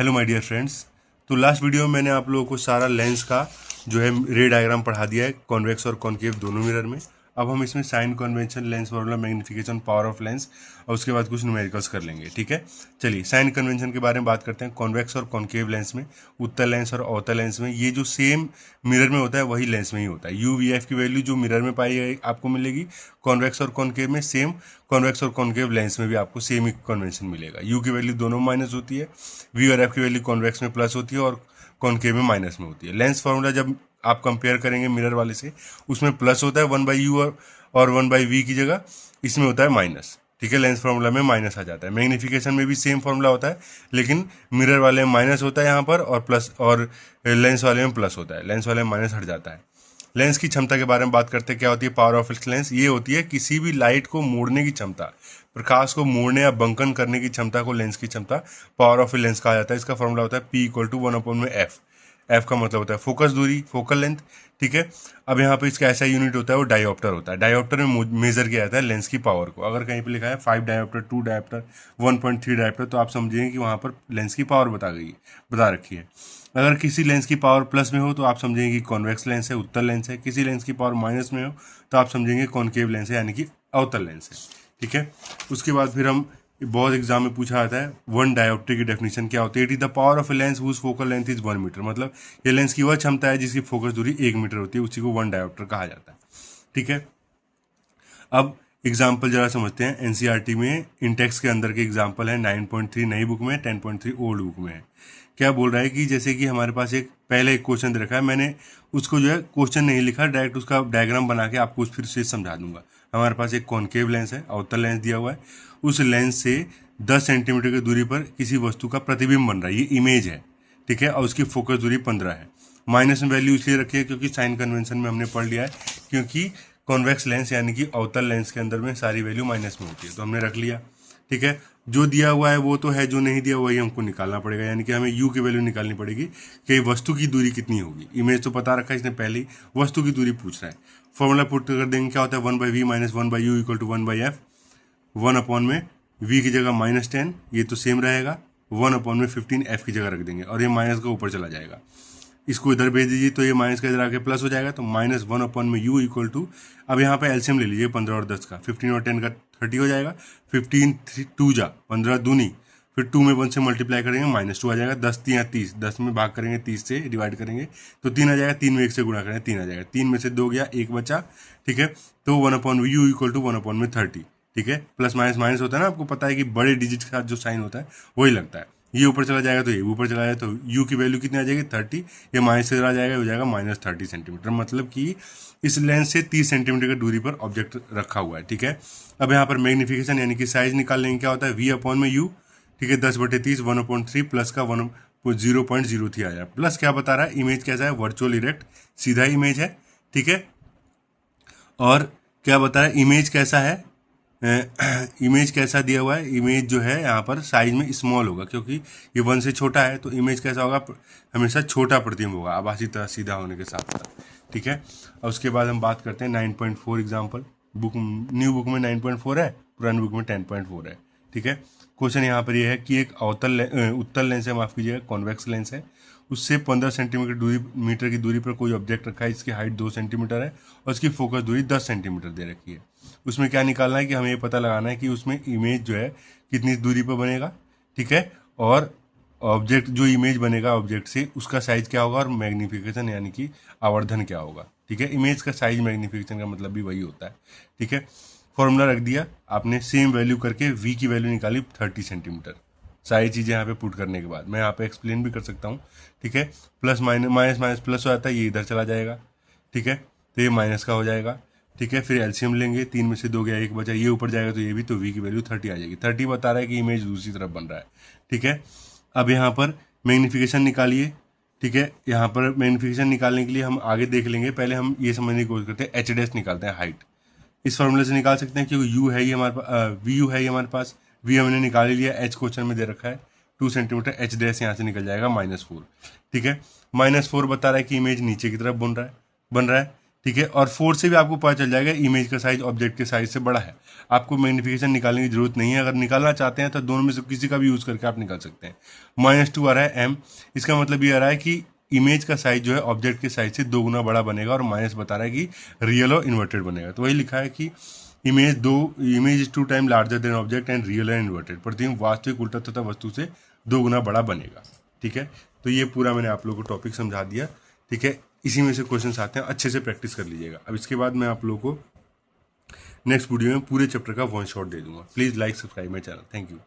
Hello my dear friends. तो last video में मैंने आप लोगों को सारा लेंस का जो है रे डायग्राम पढ़ा दिया है, कॉन्वेक्स और कॉनकेव दोनों मिरर में। अब हम इसमें sign convention, lens formula, magnification, power of lens और उसके बाद कुछ न्यूमेरिकल्स कर लेंगे। ठीक है, चलिए साइन कन्वेंशन के बारे में बात करते हैं। कॉन्वेक्स और कॉनकेव लेंस में, उत्तल लेंस और अवतल लेंस में, ये जो सेम मिरर में होता है वही लेंस में ही होता है। यू वी एफ की वैल्यू जो मिरर में पाई आपको मिलेगी कॉन्वेक्स और कॉनकेव में, सेम कॉन्वेक्स और कॉनकेव लेंस में भी आपको सेम ही कन्वेंशन मिलेगा। यू की वैल्यू दोनों माइनस होती है, वी और एफ की वैल्यू कॉन्वेक्स में प्लस होती है और कॉनकेव में माइनस में होती है। लेंस फार्मूला जब आप कंपेयर करेंगे मिरर वाले से, उसमें प्लस होता है 1/u और 1/v की जगह इसमें होता है माइनस। ठीक है, लेंस फार्मूला में माइनस आ जाता है। मैग्निफिकेशन में भी सेम फार्मूला होता है, लेकिन मिरर वाले में माइनस होता है यहाँ पर और प्लस, और लेंस वाले में प्लस होता है। लेंस वाले में माइनस हट जाता है। लेंस की क्षमता के बारे में बात करते हैं। क्या होती है पावर ऑफ लेंस? ये होती है किसी भी लाइट को मोड़ने की क्षमता, प्रकाश को मोड़ने या बंकन करने की क्षमता को लेंस की क्षमता पावर ऑफ लेंस कहा जाता है। इसका फॉर्मूला होता है P = 1/f। एफ का मतलब होता है फोकस दूरी, फोकल लेंथ। ठीक है, अब यहाँ पे इसका ऐसा यूनिट होता है वो डायोप्टर होता है। डायोप्टर में मेजर किया जाता है लेंस की पावर को। अगर कहीं पे लिखा है 5 डायोप्टर, 2 डायोप्टर, 1.3 डायोप्टर, तो आप समझेंगे कि वहाँ पर लेंस की पावर बता रखी है। अगर किसी लेंस की पावर प्लस में हो तो आप समझेंगे कि कॉन्वेक्स लेंस है, उत्तल लेंस है। किसी लेंस की पावर माइनस में हो तो आप समझेंगे कॉनकेव लेंस है, यानी कि अवतल लेंस है। ठीक है, उसके बाद फिर हम बहुत एग्जाम में पूछा जाता है वन डायोप्टर की डेफिनेशन क्या होती है। It is the power of a lens whose focal length is 1 metre. मतलब ये लेंस की वह क्षमता है जिसकी फोकस दूरी 1 मीटर होती है, उसी को वन डायोप्टर कहा जाता है। ठीक है, अब एग्जाम्पल जरा समझते हैं। एनसीईआरटी में इंटेक्स के अंदर के एग्जाम्पल है। 9.3 नई बुक में, 10.3 ओल्ड बुक में है। क्या बोल रहा है कि जैसे कि हमारे पास पहले एक क्वेश्चन दे रखा है, मैंने उसको जो है क्वेश्चन नहीं लिखा, डायरेक्ट उसका डायग्राम बना के आपको फिर से समझा दूंगा। हमारे पास एक कॉनकेव लेंस है, अवतल लेंस दिया हुआ है। उस लेंस से 10 सेंटीमीटर की दूरी पर किसी वस्तु का प्रतिबिंब बन रहा है, ये इमेज है। ठीक है, और उसकी फोकस दूरी 15 है। माइनस में वैल्यू इसलिए रखी है क्योंकि साइन कन्वेंशन में हमने पढ़ लिया है, क्योंकि कॉन्वेक्स लेंस यानी कि अवतल लेंस के अंदर में सारी वैल्यू माइनस में होती है, तो हमने रख लिया। ठीक है, जो दिया हुआ है वो तो है, जो नहीं दिया हुआ वही हमको निकालना पड़ेगा। यानी कि हमें यू की वैल्यू निकालनी पड़ेगी कि वस्तु की दूरी कितनी होगी। इमेज तो पता रखा है इसने पहले ही, वस्तु की दूरी पूछ रहा है। फॉर्मूला पुट कर देंगे, क्या होता है 1/v - 1/u = 1/f। 1/v की जगह -10, ये तो सेम रहेगा। 1/15 f की जगह रख देंगे और ये माइनस का ऊपर चला जाएगा। इसको इधर भेज दीजिए तो ये माइनस का इधर आके प्लस हो जाएगा, तो -1/u = अब यहाँ पे एलसीएम ले लीजिए 15 और 10 का, 15 और 10 का 30 हो जाएगा। 15 2 जा 15 दूनी, फिर 2 में 1 से मल्टीप्लाई करेंगे -2 आ जाएगा। 10 3 या 30, 10 में भाग करेंगे, 30 से डिवाइड करेंगे तो 3 आ जाएगा। 3 में 1 से गुणा करेंगे 3 आ जाएगा। 3 में से 2 गया, 1 बचा। ठीक है, तो 1/u = 1/30। ठीक है, प्लस माइनस माइनस होता है ना, आपको पता है कि बड़े डिजिट के साथ जो साइन होता है वही लगता है। ये ऊपर चला जाएगा तो ये ऊपर चला जाएगा, तो u की वैल्यू कितनी आ जाएगी 30। ये माइनस से आ जाएगा, हो जाएगा -30 सेंटीमीटर। मतलब कि इस लेंस से 30 सेंटीमीटर की दूरी पर ऑब्जेक्ट रखा हुआ है। ठीक है, अब यहाँ पर मैग्निफिकेशन यानी कि साइज निकाल लेंगे। क्या होता है v/u। ठीक है, 10/30 1/3 प्लस का 0.03 आ जाए। प्लस क्या बता रहा है, इमेज कैसा है, वर्चुअल इरेक्ट, सीधा इमेज है। ठीक है, और क्या बता रहा है, इमेज कैसा है, इमेज कैसा दिया हुआ है। इमेज जो है यहाँ पर साइज में स्मॉल होगा, क्योंकि ये 1 से छोटा है, तो इमेज कैसा होगा, हमेशा छोटा प्रतिबिंब होगा, आभासी तरह सीधा होने के साथ साथ। ठीक है, और उसके बाद हम बात करते हैं 9.4 एग्जाम्पल। बुक न्यू बुक में 9.4 है, पुरानी बुक में 10.4 है। ठीक है, क्वेश्चन यहाँ पर यह है कि एक उत्तल लेंस है, माफ कीजिएगा कॉन्वेक्स लेंस है, उससे 15 सेंटीमीटर मीटर की दूरी पर कोई ऑब्जेक्ट रखा है, इसकी हाइट 2 सेंटीमीटर है और उसकी फोकस दूरी 10 सेंटीमीटर दे रखी है। उसमें क्या निकालना है कि हमें ये पता लगाना है कि उसमें इमेज जो है कितनी दूरी पर बनेगा। ठीक है, और ऑब्जेक्ट जो इमेज बनेगा ऑब्जेक्ट से उसका साइज क्या होगा और मैग्निफिकेशन यानी कि आवर्धन क्या होगा। ठीक है, इमेज का साइज मैग्निफिकेशन का मतलब भी वही होता है। ठीक है, फॉर्मूला रख दिया आपने, सेम वैल्यू करके v की वैल्यू निकाली 30 सेंटीमीटर। सारी चीज़ें यहाँ पे पुट करने के बाद मैं यहाँ पे एक्सप्लेन भी कर सकता हूँ। ठीक है, प्लस माइनस माइनस प्लस हो जाता है, ये इधर चला जाएगा। ठीक है, तो ये माइनस का हो जाएगा। ठीक है, फिर एलसीएम लेंगे, 3 में से 2 गया, 1 बचा, ये ऊपर जाएगा तो ये भी, तो v की वैल्यू 30 आ जाएगी। 30 बता रहा है कि इमेज दूसरी तरफ बन रहा है। ठीक है, अब यहाँ पर मैग्निफिकेशन निकालिए। ठीक है, यहाँ पर मैग्निफिकेशन निकालने के लिए हम आगे देख लेंगे, पहले हम ये समझने की कोशिश करते हैं। एच डैश निकालते हैं, हाइट इस फॉर्मूले से निकाल सकते हैं, क्योंकि यू है ये हमारे पास, वी यू है ये हमारे पास, वी हमने निकाल ही लिया, एच क्वेश्चन में दे रखा है 2 सेंटीमीटर, एच डैश यहाँ से निकल जाएगा -4। ठीक है, -4 बता रहा है कि इमेज नीचे की तरफ बन रहा है। ठीक है। और 4 से भी आपको पता चल जाएगा इमेज का साइज ऑब्जेक्ट के साइज से बड़ा है। आपको मैग्नीफिकेशन निकालने की जरूरत नहीं है। अगर निकालना चाहते हैं तो दोनों में से किसी का भी यूज़ करके आप निकाल सकते हैं। -2 आ रहा है m, इसका मतलब ये आ रहा है कि इमेज का साइज जो है ऑब्जेक्ट के साइज से 2 गुना बड़ा बनेगा, और माइनस बता रहा है कि रियल और इन्वर्टेड बनेगा। तो वही लिखा है कि image is 2 time larger than object and real and inverted. प्रतिबिंब वास्तविक, उल्टा तथा वस्तु से 2 गुना बड़ा बनेगा। ठीक है, तो ये पूरा मैंने आप लोगों को टॉपिक समझा दिया। ठीक है, इसी में से क्वेश्चंस आते हैं, अच्छे से प्रैक्टिस कर लीजिएगा। अब इसके बाद मैं आप लोगों को नेक्स्ट वीडियो में पूरे चैप्टर का वन शॉट दे दूंगा। Please like subscribe my channel. Thank you.